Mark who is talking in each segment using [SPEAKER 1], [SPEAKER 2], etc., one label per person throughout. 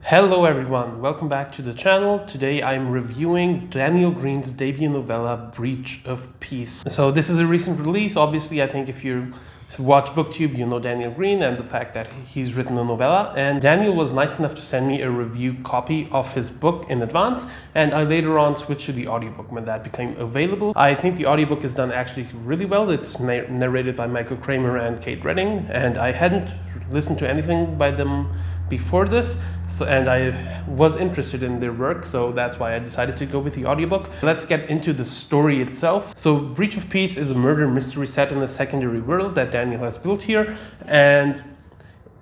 [SPEAKER 1] Hello everyone, welcome back to the channel. Today I'm reviewing Daniel Greene's debut novella, Breach of Peace. So this is a recent release. Obviously, I think if you watch BookTube, you know Daniel Greene and the fact that he's written a novella. And Daniel was nice enough to send me a review copy of his book in advance, and I later on switched to the audiobook when that became available. I think the audiobook is done actually really well. It's narrated by Michael Kramer and Kate Redding, and I hadn't listened to anything by them before this, and I was interested in their work, so that's why I decided to go with the audiobook. Let's get into the story itself. So Breach of Peace is a murder mystery set in a secondary world that Daniel has built here, and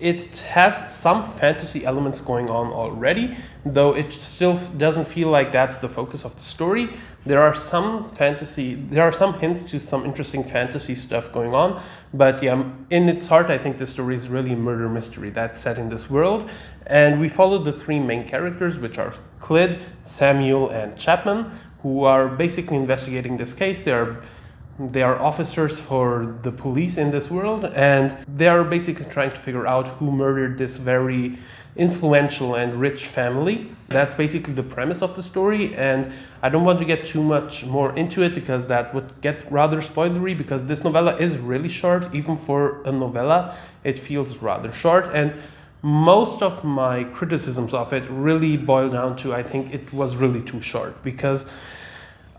[SPEAKER 1] it has some fantasy elements going on already, though it still doesn't feel like that's the focus of the story. There are some hints to some interesting fantasy stuff going on, but yeah, in its heart, I think the story is really a murder mystery that's set in this world. And we follow the three main characters, which are Clyd, Samuel, and Chapman, who are basically investigating this case. They are officers for the police in this world, and they are basically trying to figure out who murdered this very influential and rich family. That's basically the premise of the story, and I don't want to get too much more into it because that would get rather spoilery, because this novella is really short. Even for a novella, it feels rather short, and most of my criticisms of it really boil down to, I think it was really too short, because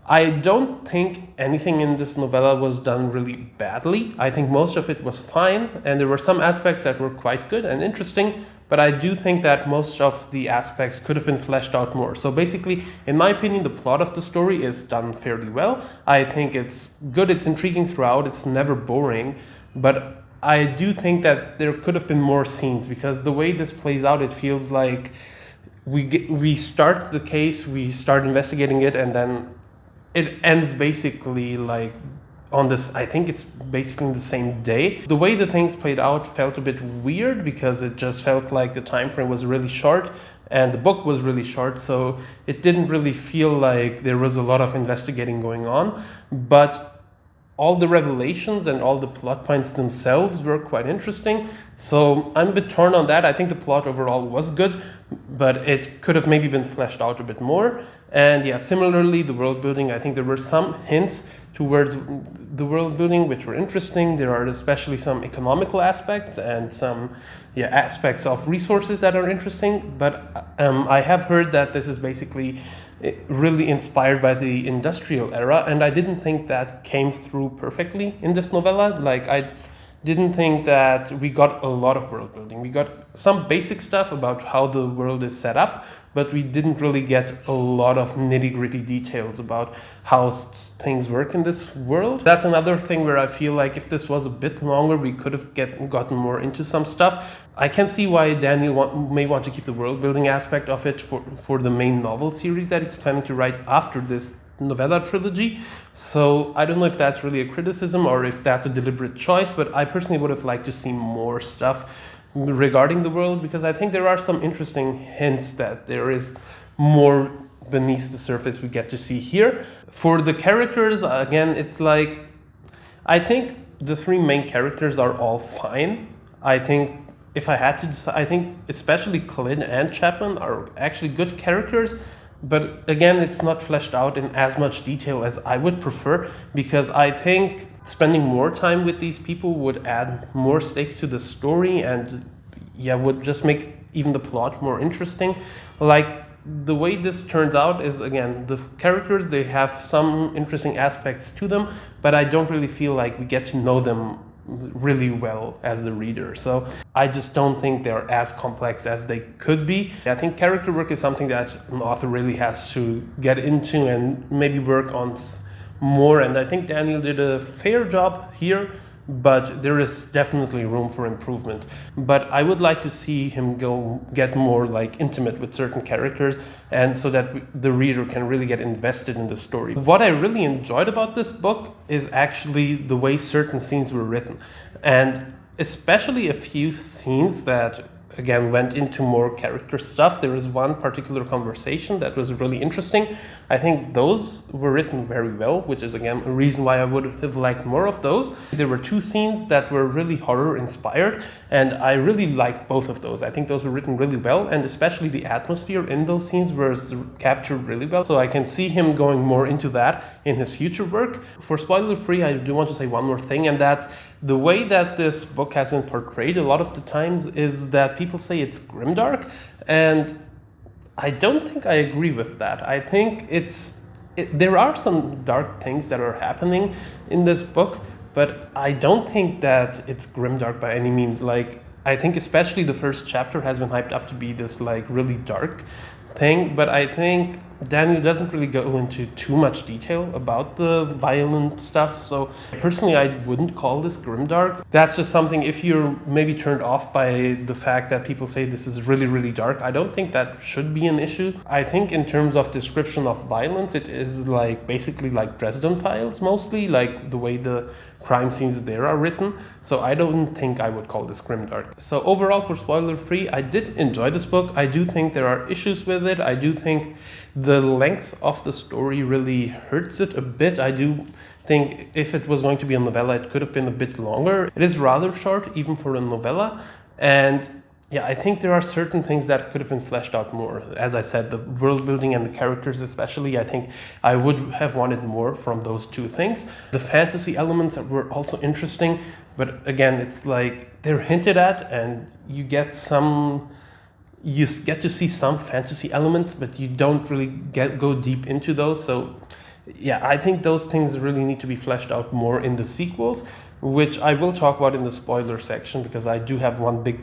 [SPEAKER 1] I don't think anything in this novella was done really badly. I think most of it was fine, and there were some aspects that were quite good and interesting, but I do think that most of the aspects could have been fleshed out more. So basically, in my opinion, the plot of the story is done fairly well. I think it's good, it's intriguing throughout, it's never boring, but I do think that there could have been more scenes, because the way this plays out, it feels like we start the case, we start investigating it, and then it ends basically like on this, I think it's basically the same day. The way the things played out felt a bit weird, because it just felt like the time frame was really short and the book was really short, so it didn't really feel like there was a lot of investigating going on. But all the revelations and all the plot points themselves were quite interesting. So I'm a bit torn on that. I think the plot overall was good, but it could have maybe been fleshed out a bit more. And yeah, similarly, the world building, I think there were some hints towards the world building which were interesting. There are especially some economical aspects and some aspects of resources that are interesting. But I have heard that this is basically really inspired by the industrial era, and I didn't think that came through perfectly in this novella. Like, I didn't think that we got a lot of world building. We got some basic stuff about how the world is set up, but we didn't really get a lot of nitty-gritty details about how things work in this world. That's another thing where I feel like if this was a bit longer, we could have gotten more into some stuff. I can see why Daniel may want to keep the world building aspect of it for the main novel series that he's planning to write after this novella trilogy. So I don't know if that's really a criticism or if that's a deliberate choice, but I personally would have liked to see more stuff regarding the world, because I think there are some interesting hints that there is more beneath the surface we get to see here. For the characters, again, it's like, I think the three main characters are all fine. I think if I had to decide, I think especially Clyd and Chapman are actually good characters. But again, it's not fleshed out in as much detail as I would prefer, because I think spending more time with these people would add more stakes to the story and would just make even the plot more interesting. Like, the way this turns out is, again, the characters, they have some interesting aspects to them, but I don't really feel like we get to know them really well as the reader. So I just don't think they're as complex as they could be. I think character work is something that an author really has to get into and maybe work on more, and I think Daniel did a fair job here, but there is definitely room for improvement. But I would like to see him get more like intimate with certain characters, and so that the reader can really get invested in the story. What I really enjoyed about this book is actually the way certain scenes were written, and especially a few scenes that again went into more character stuff. There was one particular conversation that was really interesting. I think those were written very well, which is again a reason why I would have liked more of those. There were two scenes that were really horror inspired, and I really liked both of those. I think those were written really well, and especially the atmosphere in those scenes was captured really well. So I can see him going more into that in his future work. For spoiler free, I do want to say one more thing, and that's the way that this book has been portrayed a lot of the times is that people say it's grimdark, and I don't think I agree with that. I think there are some dark things that are happening in this book, but I don't think that it's grimdark by any means. Like, I think especially the first chapter has been hyped up to be this like really dark thing, but I think Daniel doesn't really go into too much detail about the violent stuff. So personally, I wouldn't call this grimdark. That's just something, if you're maybe turned off by the fact that people say this is really, really dark, I don't think that should be an issue. I think in terms of description of violence, it is like basically like Dresden Files mostly, like the way the crime scenes there are written. So I don't think I would call this grimdark. So overall, for spoiler free, I did enjoy this book. I do think there are issues with it. I do think the length of the story really hurts it a bit. I do think if it was going to be a novella, it could have been a bit longer. It is rather short, even for a novella. And yeah, I think there are certain things that could have been fleshed out more. As I said, the world building and the characters especially, I think I would have wanted more from those two things. The fantasy elements were also interesting, but again, it's like they're hinted at and you get to see some fantasy elements, but you don't really go deep into those. So yeah, I think those things really need to be fleshed out more in the sequels, which I will talk about in the spoiler section, because I do have one big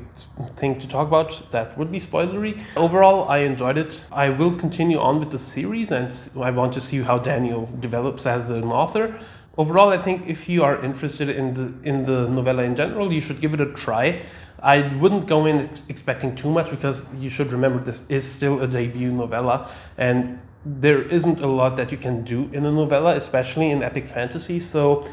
[SPEAKER 1] thing to talk about that would be spoilery. Overall, I enjoyed it. I will continue on with the series, and I want to see how Daniel develops as an author. Overall, I think if you are interested in the novella in general, you should give it a try. I wouldn't go in expecting too much, because you should remember this is still a debut novella, and there isn't a lot that you can do in a novella, especially in epic fantasy. So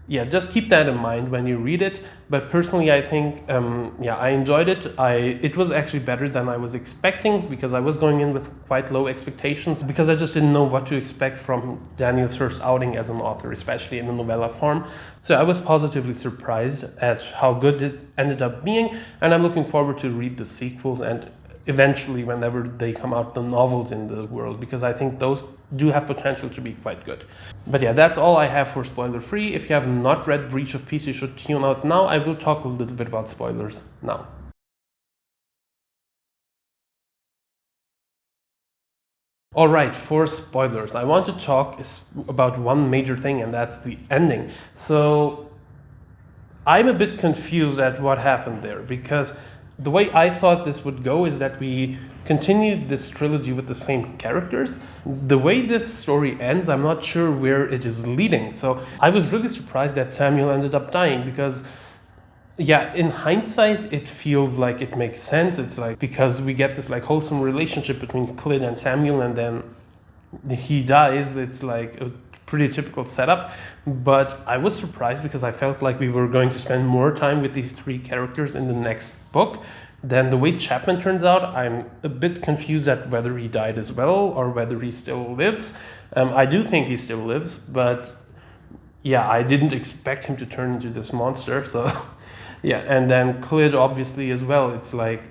[SPEAKER 1] yeah, just keep that in mind when you read it. But personally, I think, I enjoyed it. It was actually better than I was expecting, because I was going in with quite low expectations, because I just didn't know what to expect from Daniel's first outing as an author, especially in the novella form. So I was positively surprised at how good it ended up being, and I'm looking forward to read the sequels and eventually whenever they come out, the novels in the world, because I think those do have potential to be quite good. But yeah, that's all I have for spoiler free. If you have not read Breach of Peace, you should tune out now. I will talk a little bit about spoilers now. All right, for spoilers, I want to talk about one major thing, and that's the ending. So I'm a bit confused at what happened there, because the way I thought this would go is that we continued this trilogy with the same characters. The way this story ends, I'm not sure where it is leading. So I was really surprised that Samuel ended up dying, because yeah, in hindsight, it feels like it makes sense. It's like, because we get this like wholesome relationship between Clid and Samuel, and then he dies. It's like a pretty typical setup. But I was surprised, because I felt like we were going to spend more time with these three characters in the next book. Then the way Chapman turns out, I'm a bit confused at whether he died as well or whether he still lives. I do think he still lives, but yeah, I didn't expect him to turn into this monster. So yeah, and then Clid obviously as well. It's like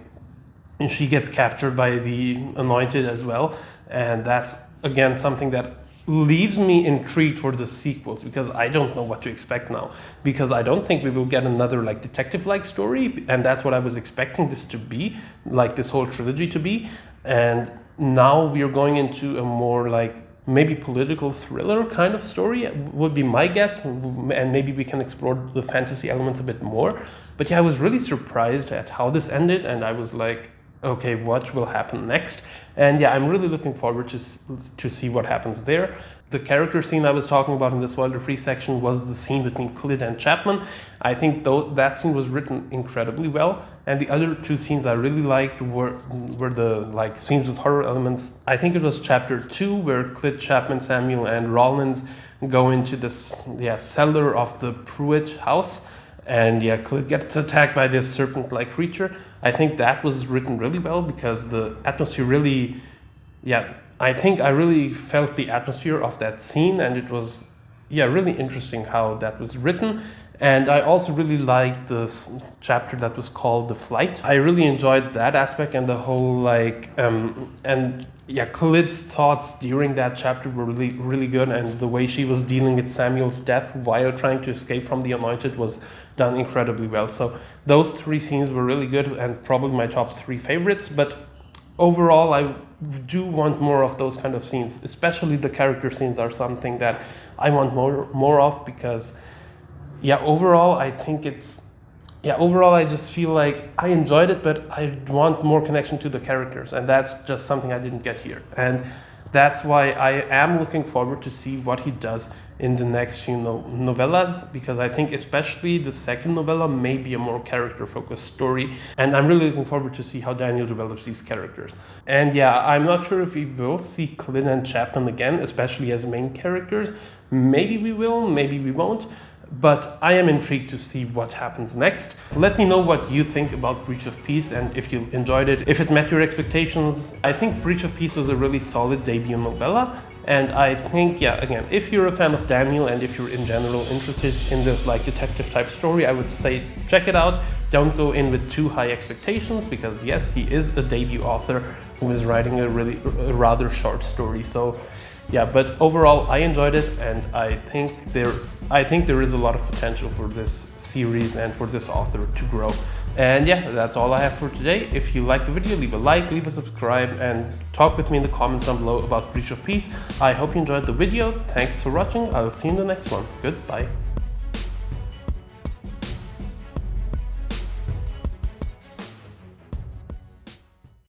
[SPEAKER 1] she gets captured by the Anointed as well, and that's again something that leaves me intrigued for the sequels, because I don't know what to expect now, because I don't think we will get another like detective-like story, and that's what I was expecting this to be, like this whole trilogy to be. And now we are going into a more like maybe political thriller kind of story, would be my guess, and maybe we can explore the fantasy elements a bit more. But yeah, I was really surprised at how this ended, and I was like, okay, what will happen next? And yeah, I'm really looking forward to see what happens there. The character scene I was talking about in the spoiler-free section was the scene between Clid and Chapman. I think that scene was written incredibly well. And the other two scenes I really liked were the like scenes with horror elements. I think it was chapter 2 where Clid, Chapman, Samuel, and Rollins go into this cellar of the Pruitt house. and yeah, Khalid gets attacked by this serpent-like creature. I think that was written really well because the atmosphere really, yeah, I think I really felt the atmosphere of that scene, and it was, yeah, really interesting how that was written. And I also really liked this chapter that was called The Flight. I really enjoyed that aspect, and the whole like and yeah, Khalid's thoughts during that chapter were really good, and the way she was dealing with Samuel's death while trying to escape from the Anointed was done incredibly well. So those three scenes were really good and probably my top three favorites. But overall, I do want more of those kind of scenes, especially the character scenes are something that I want more of, because yeah, overall I think it's, yeah, overall I just feel like I enjoyed it, but I want more connection to the characters, and that's just something I didn't get here. And that's why I am looking forward to see what he does in the next few novellas, because I think especially the second novella may be a more character-focused story, and I'm really looking forward to see how Daniel develops these characters. And yeah, I'm not sure if we will see Clint and Chapman again, especially as main characters. Maybe we will, maybe we won't. But I am intrigued to see what happens next. Let me know what you think about Breach of Peace and if you enjoyed it, if it met your expectations. I think Breach of Peace was a really solid debut novella. And I think, yeah, again, if you're a fan of Daniel and if you're in general interested in this like detective type story, I would say check it out. Don't go in with too high expectations, because yes, he is a debut author who is writing a rather short story. So yeah, but overall I enjoyed it, and I think there is a lot of potential for this series and for this author to grow. And yeah, that's all I have for today. If you liked the video, leave a like, leave a subscribe, and talk with me in the comments down below about Breach of Peace. I hope you enjoyed the video. Thanks for watching. I'll see you in the next one. Goodbye.